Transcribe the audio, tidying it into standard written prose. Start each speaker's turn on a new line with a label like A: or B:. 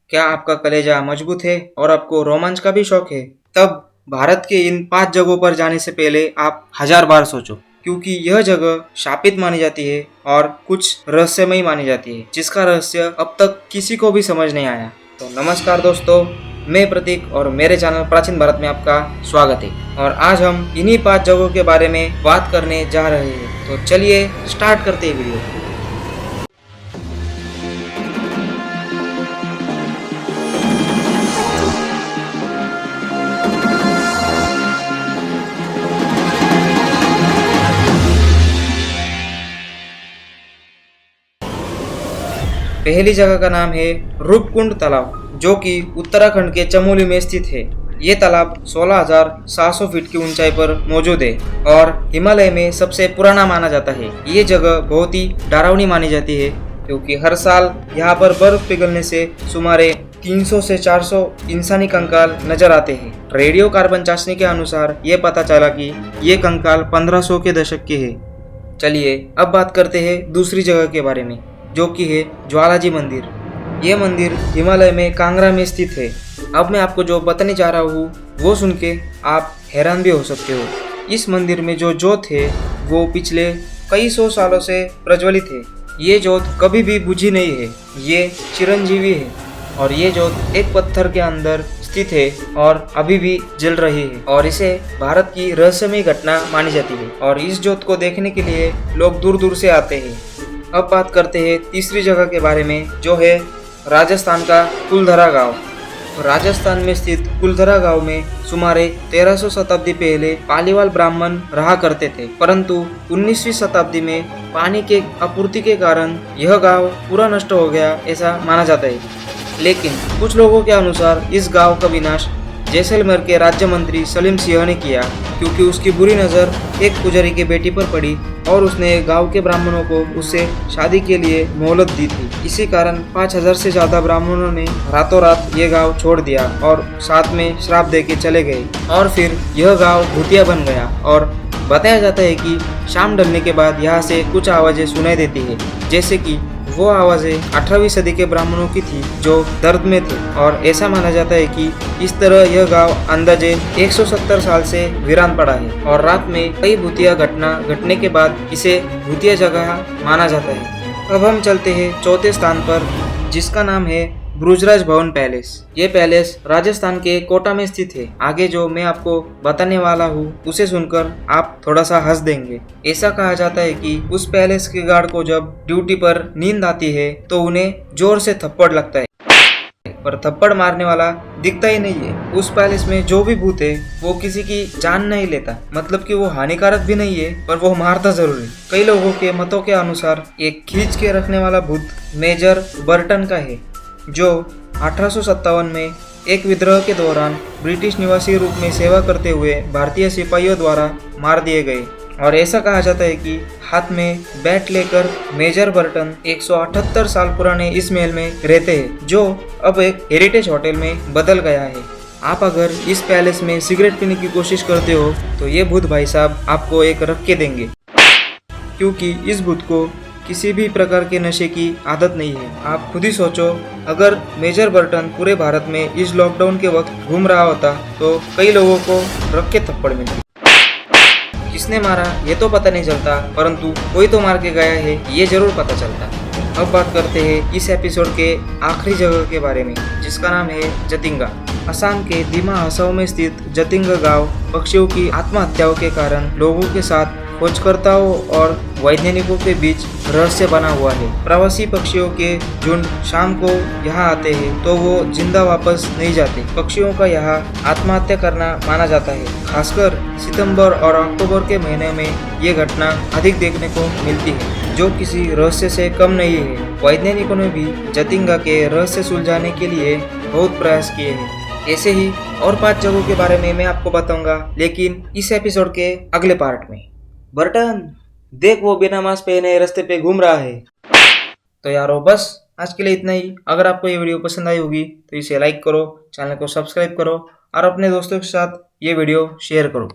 A: क्या आपका कलेजा मजबूत है और आपको रोमांच का भी शौक है? तब भारत के इन 5 जगहों पर जाने से पहले आप हजार बार सोचो, क्योंकि यह जगह शापित मानी जाती है और कुछ रहस्यमयी मानी जाती है, जिसका रहस्य अब तक किसी को भी समझ नहीं आया। तो नमस्कार दोस्तों, मैं प्रतीक और मेरे चैनल प्राचीन भारत में आपका स्वागत है। और आज हम इन्हीं 5 जगहों के बारे में बात करने जा रहे हैं। तो चलिए स्टार्ट करते हैं वीडियो। पहली जगह का नाम है रूपकुंड तालाब, जो कि उत्तराखंड के चमोली में स्थित है। ये तालाब 16,700 फीट की ऊंचाई पर मौजूद है और हिमालय में सबसे पुराना माना जाता है। ये जगह बहुत ही डरावनी मानी जाती है, क्योंकि हर साल यहाँ पर बर्फ पिघलने से सुमारे 300 से 400 इंसानी कंकाल नजर आते हैं। रेडियो कार्बन चाशनी के अनुसार ये पता चला कि ये कंकाल 1500 के दशक के हैं। चलिए अब बात करते हैं दूसरी जगह के बारे में, जो कि है ज्वालाजी मंदिर। ये मंदिर हिमालय में कांगड़ा में स्थित है। अब मैं आपको जो बताने जा रहा हूँ वो सुन के आप हैरान भी हो सकते हो। इस मंदिर में जो ज्योत है वो पिछले कई सौ सालों से प्रज्वलित है। ये ज्योत कभी भी बुझी नहीं है, ये चिरंजीवी है और ये ज्योत एक पत्थर के अंदर स्थित है और अभी भी जल रही है और इसे भारत की रहस्यमयी घटना मानी जाती है और इस ज्योत को देखने के लिए लोग दूर दूर से आते हैं। अब बात करते हैं तीसरी जगह के बारे में, जो है राजस्थान का कुलधरा गांव। राजस्थान में स्थित कुलधरा गांव में सुमारे 1300 शताब्दी पहले पालीवाल ब्राह्मण रहा करते थे, परंतु 19वीं शताब्दी में पानी के आपूर्ति के कारण यह गांव पूरा नष्ट हो गया, ऐसा माना जाता है। लेकिन कुछ लोगों के अनुसार इस गांव का विनाश जैसलमेर के राज्य मंत्री सलीम सिंह ने किया, क्योंकि उसकी बुरी नज़र एक पुजारी के बेटी पर पड़ी और उसने गांव के ब्राह्मणों को उससे शादी के लिए मोहलत दी थी। इसी कारण 5000 से ज़्यादा ब्राह्मणों ने रातों रात ये गांव छोड़ दिया और साथ में श्राप दे के चले गए और फिर यह गांव भूतिया बन गया। और बताया जाता है कि शाम ढलने के बाद यहाँ से कुछ आवाज़ें सुनाई देती है, जैसे कि वो आवाज़ें 18वीं सदी के ब्राह्मणों की थी जो दर्द में थे। और ऐसा माना जाता है कि इस तरह यह गांव अंदाजे 170 साल से वीरान पड़ा है और रात में कई भूतिया घटना घटने के बाद इसे भूतिया जगह माना जाता है। अब हम चलते हैं चौथे स्थान पर, जिसका नाम है ब्रुजराज भवन पैलेस। ये पैलेस राजस्थान के कोटा में स्थित है। आगे जो मैं आपको बताने वाला हूँ उसे सुनकर आप थोड़ा सा हंस देंगे। ऐसा कहा जाता है कि उस पैलेस के गार्ड को जब ड्यूटी पर नींद आती है तो उन्हें जोर से थप्पड़ लगता है, पर थप्पड़ मारने वाला दिखता ही नहीं है। उस पैलेस में जो भी भूत है वो किसी की जान नहीं लेता, मतलब कि वो हानिकारक भी नहीं है, पर वो मारता जरूर है। कई लोगों के मतों के अनुसार एक खींच के रखने वाला भूत मेजर बर्टन का है, जो 1857 में एक विद्रोह के दौरान ब्रिटिश निवासी रूप में सेवा करते हुए भारतीय सिपाहियों द्वारा मार दिए गए। और ऐसा कहा जाता है कि हाथ में बैट लेकर मेजर बर्टन 178 साल पुराने इस महल में रहते हैं, जो अब एक हेरिटेज होटल में बदल गया है। आप अगर इस पैलेस में सिगरेट पीने की कोशिश करते हो तो ये भूत भाई साहब आपको एक रख के देंगे, क्योंकि इस भूत को किसी भी प्रकार के नशे की आदत नहीं है। आप खुद ही सोचो, अगर मेजर बर्टन पूरे भारत में इस लॉकडाउन के वक्त घूम रहा होता तो कई लोगों को रख के थप्पड़ मिलती। किसने मारा ये तो पता नहीं चलता, परंतु कोई तो मार के गया है ये जरूर पता चलता। अब बात करते हैं इस एपिसोड के आखिरी जगह के बारे में, जिसका नाम है जतिंगा। असम के दिमा हसाओ में स्थित जतिंगा गांव पक्षियों की आत्महत्याओं के कारण लोगों के साथ खोजकर्ताओं और वैज्ञानिकों के बीच रहस्य बना हुआ है। प्रवासी पक्षियों के झुंड शाम को यहाँ आते हैं तो वो जिंदा वापस नहीं जाते। पक्षियों का यहाँ आत्महत्या करना माना जाता है। खासकर सितंबर और अक्टूबर के महीने में ये घटना अधिक देखने को मिलती है, जो किसी रहस्य से कम नहीं है। वैज्ञानिकों ने भी जतिंगा के रहस्य सुलझाने के लिए बहुत प्रयास किए हैं। ऐसे ही और 5 जगहों के बारे में मैं आपको बताऊंगा, लेकिन इस एपिसोड के अगले पार्ट में। बर्टन देख, वो बिना मास्क पहने रास्ते पे घूम रहा है। तो यारो बस आज के लिए इतना ही। अगर आपको ये वीडियो पसंद आई होगी तो इसे लाइक करो, चैनल को सब्सक्राइब करो और अपने दोस्तों के साथ ये वीडियो शेयर करो।